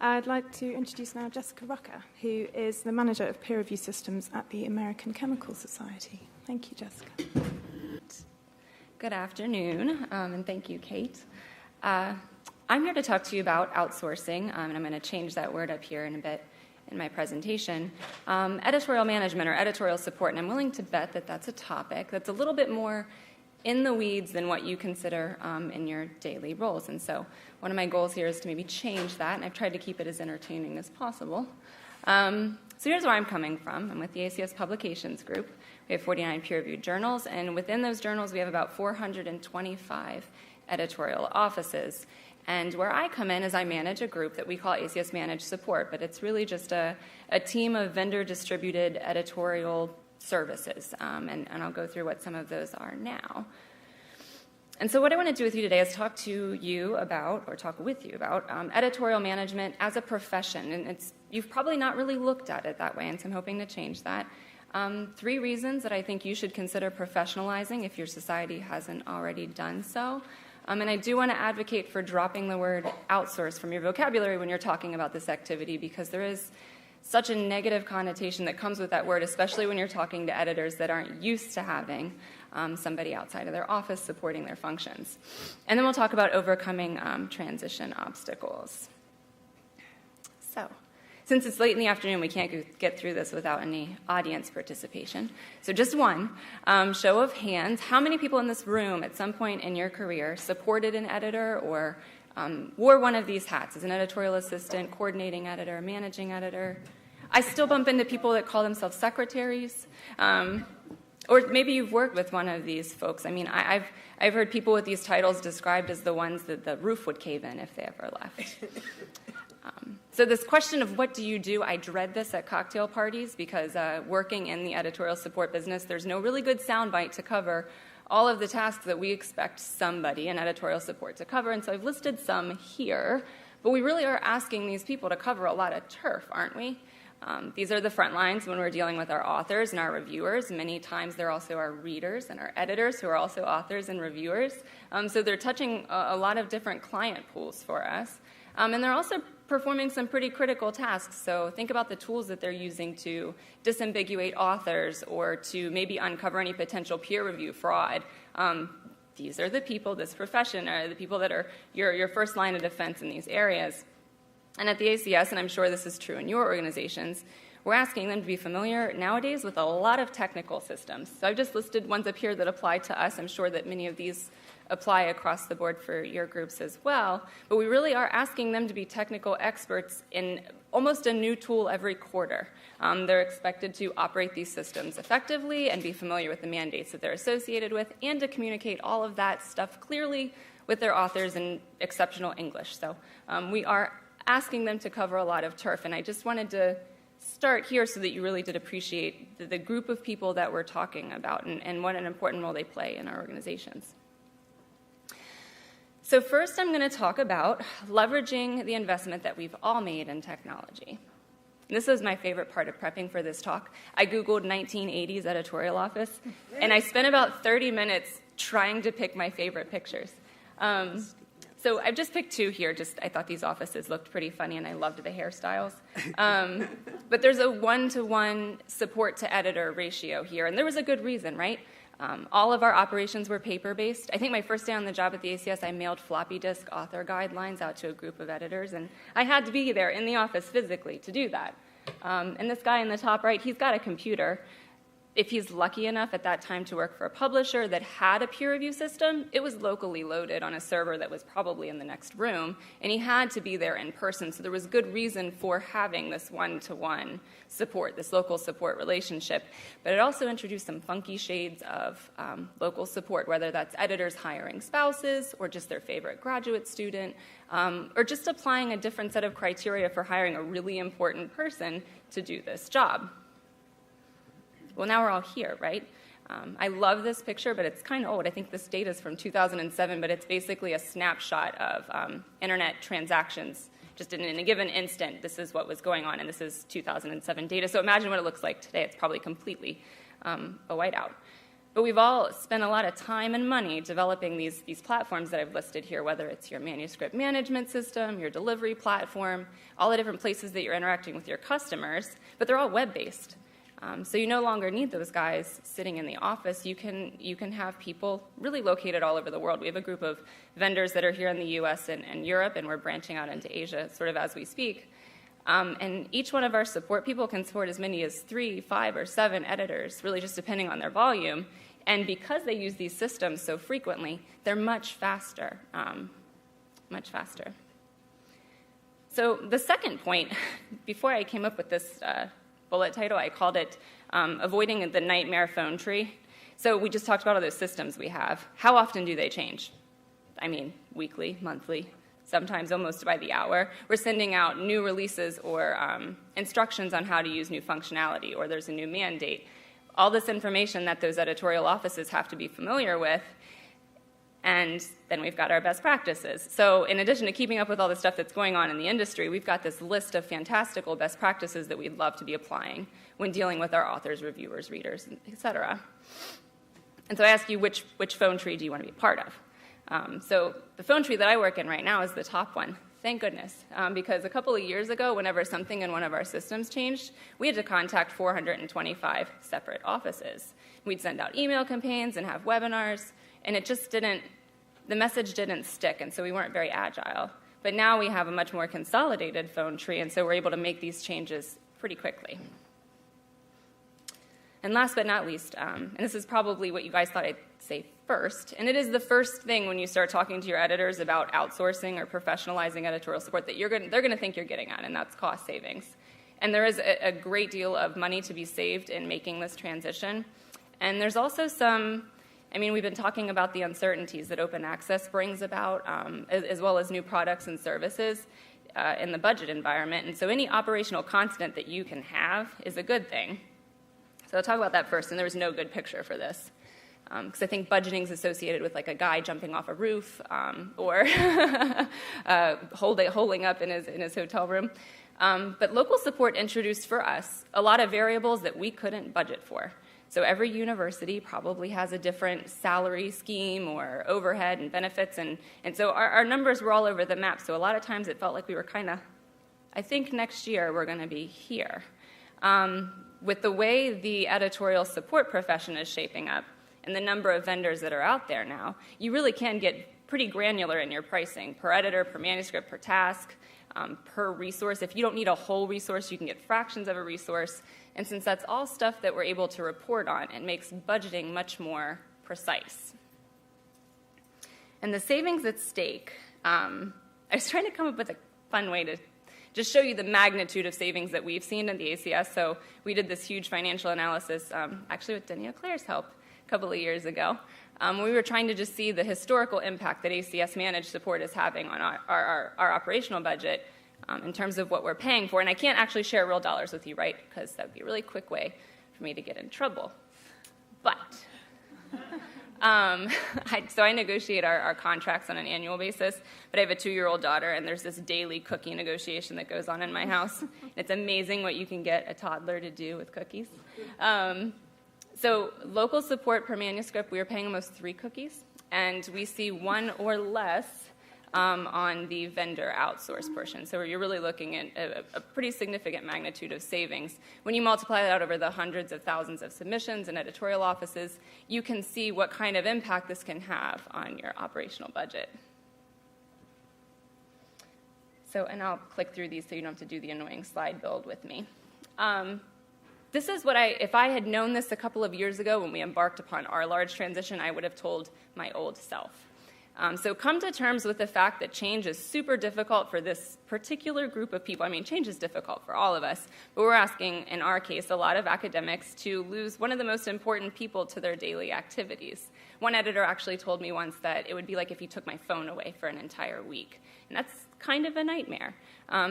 I'd like to introduce now Jessica Rucker, who is the manager of peer review systems at the American Chemical Society. Thank you, Jessica. Good afternoon, and thank you, Kate. I'm here to talk to you about outsourcing, and I'm going to change that word up here in a bit in my presentation. Editorial management or editorial support, and I'm willing to bet that that's a topic that's a little bit more in the weeds than what you consider in your daily roles. And so one of my goals here is to maybe change that, and I've tried to keep it as entertaining as possible. So here's where I'm coming from. I'm with the ACS Publications group. We have 49 peer-reviewed journals, and within those journals we have about 425 editorial offices. And where I come in is I manage a group that we call ACS Managed Support, but it's really just a team of vendor-distributed editorial services, and I'll go through what some of those are now. And so what I want to do with you today is talk with you about editorial management as a profession, and you've probably not really looked at it that way, and so I'm hoping to change that. 3 reasons that I think you should consider professionalizing if your society hasn't already done so. And I do want to advocate for dropping the word outsource from your vocabulary when you're talking about this activity, because there is such a negative connotation that comes with that word, especially when you're talking to editors that aren't used to having somebody outside of their office supporting their functions. And then we'll talk about overcoming transition obstacles. So, since it's late in the afternoon, we can't get through this without any audience participation. So just one, show of hands, how many people in this room at some point in your career supported an editor or wore one of these hats as an editorial assistant, coordinating editor, managing editor? I still bump into people that call themselves secretaries. Or maybe you've worked with one of these folks. I mean, I've heard people with these titles described as the ones that the roof would cave in if they ever left. So this question of what do you do, I dread this at cocktail parties because working in the editorial support business, there's no really good soundbite to cover all of the tasks that we expect somebody in editorial support to cover. And so I've listed some here, but we really are asking these people to cover a lot of turf, aren't we? These are the front lines when we're dealing with our authors and our reviewers. Many times they're also our readers and our editors who are also authors and reviewers. So they're touching a lot of different client pools for us. And they're also performing some pretty critical tasks. So think about the tools that they're using to disambiguate authors or to maybe uncover any potential peer review fraud. These are the people, this profession, are the people that are your first line of defense in these areas. And at the ACS, and I'm sure this is true in your organizations, we're asking them to be familiar nowadays with a lot of technical systems. So I've just listed ones up here that apply to us. I'm sure that many of these apply across the board for your groups as well. But we really are asking them to be technical experts in almost a new tool every quarter. They're expected to operate these systems effectively and be familiar with the mandates that they're associated with and to communicate all of that stuff clearly with their authors in exceptional English. So we are asking them to cover a lot of turf. And I just wanted to start here so that you really did appreciate the group of people that we're talking about and what an important role they play in our organizations. So first I'm going to talk about leveraging the investment that we've all made in technology. And this was my favorite part of prepping for this talk. I Googled 1980s editorial office, and I spent about 30 minutes trying to pick my favorite pictures. So I've just picked 2 here. I thought these offices looked pretty funny, and I loved the hairstyles. But there's a 1-to-1 support to editor ratio here, and there was a good reason, right? All of our operations were paper-based. I think my first day on the job at the ACS, I mailed floppy disk author guidelines out to a group of editors, and I had to be there in the office physically to do that. And this guy in the top right, he's got a computer. If he's lucky enough at that time to work for a publisher that had a peer review system, it was locally loaded on a server that was probably in the next room, and he had to be there in person. So there was good reason for having this 1-to-1 support, this local support relationship. But it also introduced some funky shades of local support, whether that's editors hiring spouses or just their favorite graduate student, or just applying a different set of criteria for hiring a really important person to do this job. Well, now we're all here, right? I love this picture, but it's kind of old. I think this data is from 2007, but it's basically a snapshot of internet transactions. Just in a given instant, this is what was going on, and this is 2007 data. So imagine what it looks like today. It's probably completely a whiteout. But we've all spent a lot of time and money developing these platforms that I've listed here, whether it's your manuscript management system, your delivery platform, all the different places that you're interacting with your customers, but they're all web-based. So you no longer need those guys sitting in the office. You can have people really located all over the world. We have a group of vendors that are here in the US and Europe, and we're branching out into Asia sort of as we speak. And each one of our support people can support as many as 3, 5, or 7 editors, really just depending on their volume. And because they use these systems so frequently, they're much faster, much faster. So the second point, before I came up with this bullet title, I called it Avoiding the Nightmare Phone Tree. So we just talked about all those systems we have. How often do they change? I mean, weekly, monthly, sometimes almost by the hour. We're sending out new releases or instructions on how to use new functionality, or there's a new mandate. All this information that those editorial offices have to be familiar with, and then we've got our best practices. So in addition to keeping up with all the stuff that's going on in the industry, we've got this list of fantastical best practices that we'd love to be applying when dealing with our authors, reviewers, readers, et cetera. And so I ask you, which phone tree do you want to be part of? So the phone tree that I work in right now is the top one. Thank goodness, because a couple of years ago, whenever something in one of our systems changed, we had to contact 425 separate offices. We'd send out email campaigns and have webinars, and it just didn't, the message didn't stick, and so we weren't very agile. But now we have a much more consolidated phone tree, and so we're able to make these changes pretty quickly. And last but not least, and this is probably what you guys thought I'd say first, and it is the first thing when you start talking to your editors about outsourcing or professionalizing editorial support that they're going to think you're getting at, and that's cost savings. And there is a great deal of money to be saved in making this transition. And there's also some, I mean, we've been talking about the uncertainties that open access brings about, as well as new products and services in the budget environment. And so any operational constant that you can have is a good thing. So I'll talk about that first, and there was no good picture for this. Because I think budgeting is associated with like a guy jumping off a roof or holding up in his hotel room. But local support introduced for us a lot of variables that we couldn't budget for. So every university probably has a different salary scheme or overhead and benefits, and so our numbers were all over the map. So a lot of times it felt like we were kind of, I think next year we're going to be here. With the way the editorial support profession is shaping up, and the number of vendors that are out there now, you really can get pretty granular in your pricing, per editor, per manuscript, per task, per resource. If you don't need a whole resource, you can get fractions of a resource. And since that's all stuff that we're able to report on, it makes budgeting much more precise. And the savings at stake, I was trying to come up with a fun way to just show you the magnitude of savings that we've seen in the ACS. So we did this huge financial analysis, actually with Danielle Claire's help, couple of years ago. We were trying to just see the historical impact that ACS managed support is having on our operational budget in terms of what we're paying for. And I can't actually share real dollars with you, right? Because that would be a really quick way for me to get in trouble. But, so I negotiate our contracts on an annual basis, but I have a 2-year-old daughter, and there's this daily cookie negotiation that goes on in my house. It's amazing what you can get a toddler to do with cookies. So local support per manuscript, we are paying almost 3 cookies, and we see 1 or less on the vendor outsource portion. So you're really looking at a pretty significant magnitude of savings. When you multiply that out over the hundreds of thousands of submissions and editorial offices, you can see what kind of impact this can have on your operational budget. So, and I'll click through these so you don't have to do the annoying slide build with me. This is what if I had known this a couple of years ago when we embarked upon our large transition, I would have told my old self. So come to terms with the fact that change is super difficult for this particular group of people. I mean, change is difficult for all of us, but we're asking, in our case, a lot of academics to lose one of the most important people to their daily activities. One editor actually told me once that it would be like if you took my phone away for an entire week, and that's kind of a nightmare.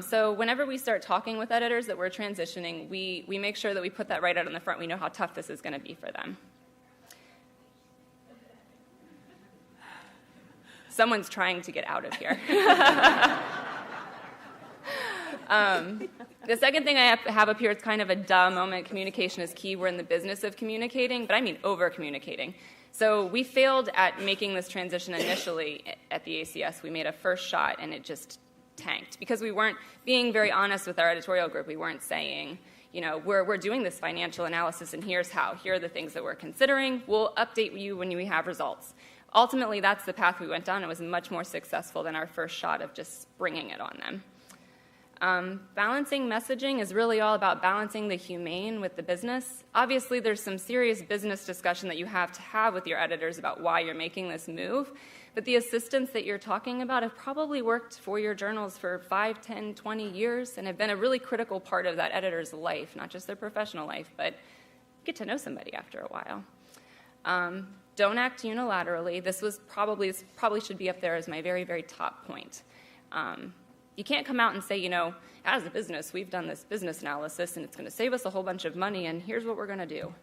So whenever we start talking with editors that we're transitioning, we make sure that we put that right out in the front. We know how tough this is going to be for them. Someone's trying to get out of here. The second thing I have up here is kind of a duh moment. Communication is key. We're in the business of communicating, but I mean over-communicating. So we failed at making this transition initially at the ACS. We made a first shot, and it just tanked because we weren't being very honest with our editorial group. We weren't saying, you know, we're doing this financial analysis, and here's how. Here are the things that we're considering. We'll update you when we have results. Ultimately, that's the path we went down. It was much more successful than our first shot of just bringing it on them. Balancing messaging is really all about balancing the humane with the business. Obviously, there's some serious business discussion that you have to have with your editors about why you're making this move, but the assistants that you're talking about have probably worked for your journals for 5, 10, 20 years and have been a really critical part of that editor's life, not just their professional life, but get to know somebody after a while. Don't act unilaterally. This probably should be up there as my very, very top point. You can't come out and say, you know, as a business, we've done this business analysis, and it's going to save us a whole bunch of money, and here's what we're going to do.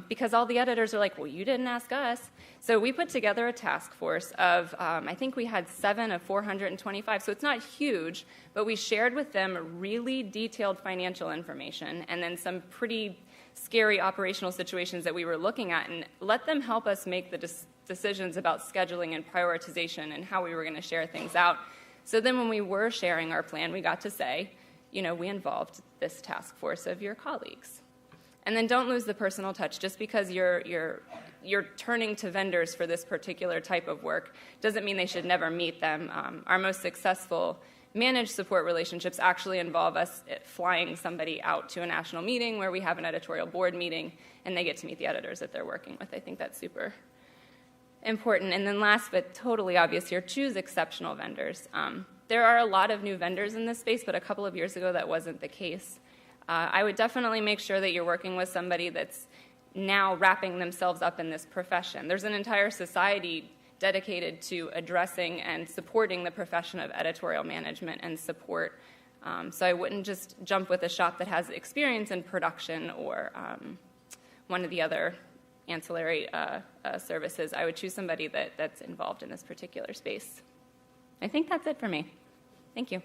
Because all the editors are like, well, you didn't ask us. So we put together a task force of, I think we had 7 of 425, so it's not huge, but we shared with them really detailed financial information and then some pretty scary operational situations that we were looking at, and let them help us make the decisions about scheduling and prioritization and how we were going to share things out. So then when we were sharing our plan, we got to say, you know, we involved this task force of your colleagues. And then don't lose the personal touch. Just because you're turning to vendors for this particular type of work doesn't mean they should never meet them. Our most successful managed support relationships actually involve us flying somebody out to a national meeting where we have an editorial board meeting, and they get to meet the editors that they're working with. I think that's super important. And then last but totally obvious here, choose exceptional vendors. There are a lot of new vendors in this space, but a couple of years ago that wasn't the case. I would definitely make sure that you're working with somebody that's now wrapping themselves up in this profession. There's an entire society dedicated to addressing and supporting the profession of editorial management and support. So I wouldn't just jump with a shop that has experience in production or one of the other ancillary services. I would choose somebody that's involved in this particular space. I think that's it for me. Thank you.